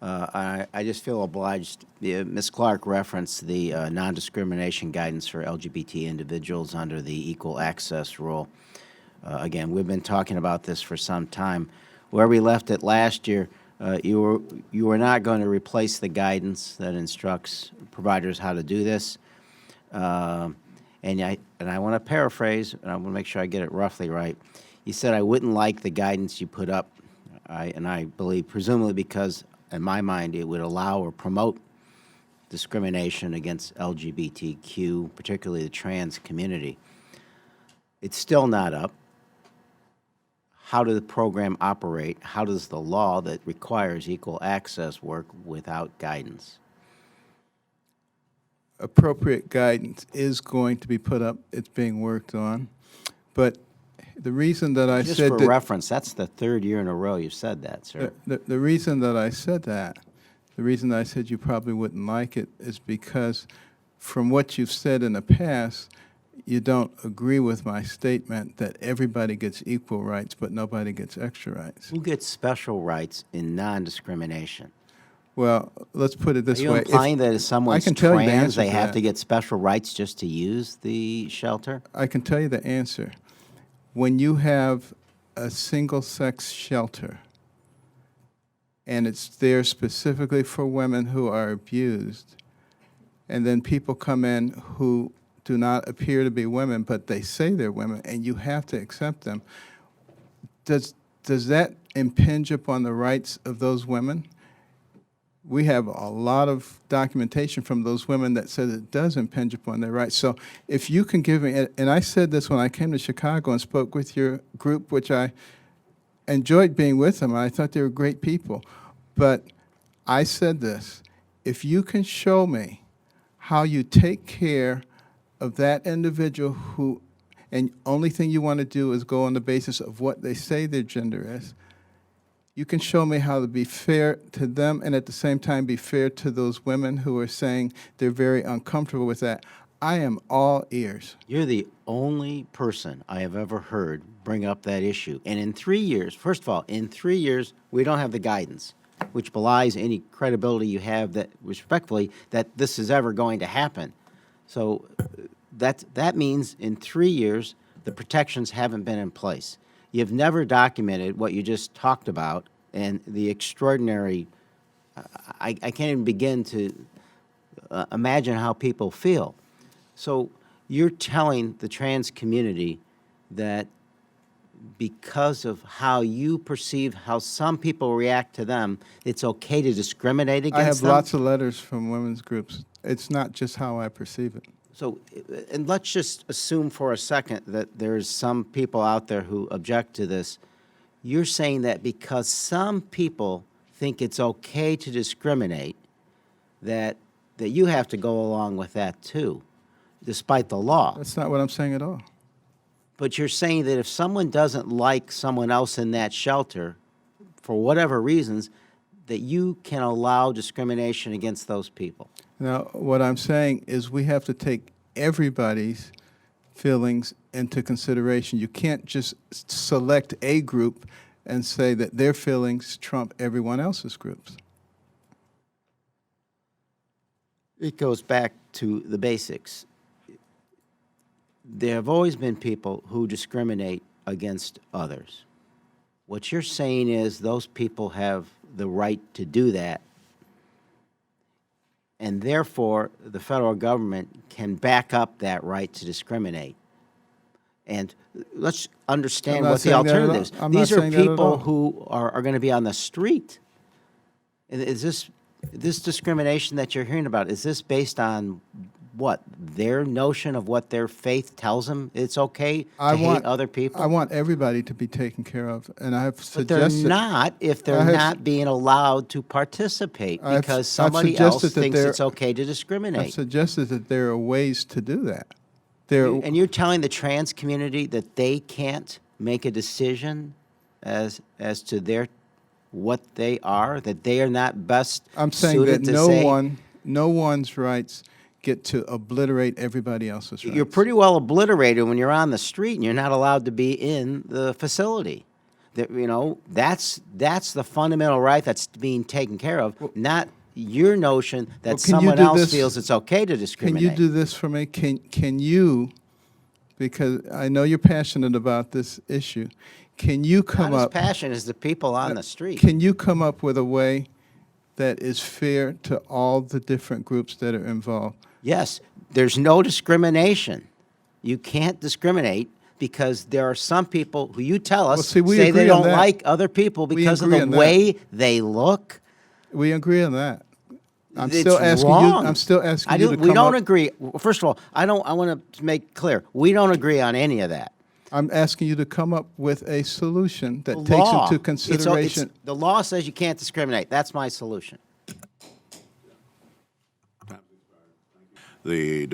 I just feel obliged. Ms. Clark referenced the non-discrimination guidance for LGBT individuals under the Equal Access Rule. Again, we've been talking about this for some time. Where we left it last year, you were not going to replace the guidance that instructs providers how to do this. And I want to paraphrase, and I want to make sure I get it roughly right. You said, I wouldn't like the guidance you put up, and I believe presumably because, in my mind, it would allow or promote discrimination against LGBTQ, particularly the trans community. It's still not up. How does the program operate? How does the law that requires equal access work without guidance? Appropriate guidance is going to be put up. It's being worked on. But the reason that I Just said for that, reference, that's the third year in a row you've said that, sir. the reason that I said that, the reason I said you probably wouldn't like it is because from what you've said in the past, you don't agree with my statement that everybody gets equal rights, but nobody gets extra rights. Who gets special rights in non-discrimination? Well, let's put it this Are you way. implying that if someone's can tell you the trans, answer they to have that. to get special rights just to use the shelter? I can tell you the answer. When you have a single-sex shelter, and it's there specifically for women who are abused, and then people come in who do not appear to be women, but they say they're women, and you have to accept them, does that impinge upon the rights of those women? We have a lot of documentation from those women that says it does impinge upon their rights. So if you can give me, and I said this when I came to Chicago and spoke with your group, which I enjoyed being with them. I thought they were great people. But I said this, if you can show me how you take care of that individual who, and only thing you want to do is go on the basis of what they say their gender is, you can show me how to be fair to them and at the same time be fair to those women who are saying they're very uncomfortable with that. I am all ears. You're the only person I have ever heard bring up that issue. And in 3 years, first of all, in 3 years, we don't have the guidance, which belies any credibility you have that, respectfully, that this is ever going to happen. So that means in 3 years, the protections haven't been in place. You've never documented what you just talked about and the extraordinary, I can't even begin to imagine how people feel. So you're telling the trans community that because of how you perceive how some people react to them, it's okay to discriminate against them? I have lots of letters from women's groups. It's not just how I perceive it. So, and let's just assume for a second that there's some people out there who object to this. You're saying that because some people think it's okay to discriminate, that you have to go along with that too, despite the law. That's not what I'm saying at all. But you're saying that if someone doesn't like someone else in that shelter, for whatever reasons, that you can allow discrimination against those people. Now, what I'm saying is we have to take everybody's feelings into consideration. You can't just select a group and say that their feelings trump everyone else's groups. It goes back to the basics. There have always been people who discriminate against others. What you're saying is those people have the right to do that, and therefore the federal government can back up that right to discriminate. And let's understand what the alternative is. These are people who are going to be on the street. And is this discrimination that you're hearing about, is this based on what, their notion of what their faith tells them it's okay to hate other people? I want everybody to be taken care of, and I've suggested... But they're not if they're not being allowed to participate because somebody else thinks it's okay to discriminate. I've suggested that there are ways to do that. And you're telling the trans community that they can't make a decision as to what they are, that they are not best I'm saying suited that to no one's rights get to obliterate everybody else's rights. You're pretty well obliterated when you're on the street and you're not allowed to be in the facility. You know, that's the fundamental right that's being taken care of, not your notion that Well, can you someone do else this- feels it's okay to Can discriminate. you do this for me? Can you, because I know you're passionate about this issue, can you come Not as up? passionate as the people on the street. Can you come up with a way that is fair to all the different groups that are involved? Yes, there's no discrimination. You can't discriminate because there are some people who you tell us Well, see, we say agree they on don't that. like other people We because of agree the on that. way they look. We agree on that. I'm It's still asking wrong. you. I'm still asking I you do, to come we don't up. agree. First of all, I want to make clear, we don't agree on any of that. I'm asking you to come up with a solution that The takes law. into It's- consideration. the law says you can't discriminate. That's my solution. The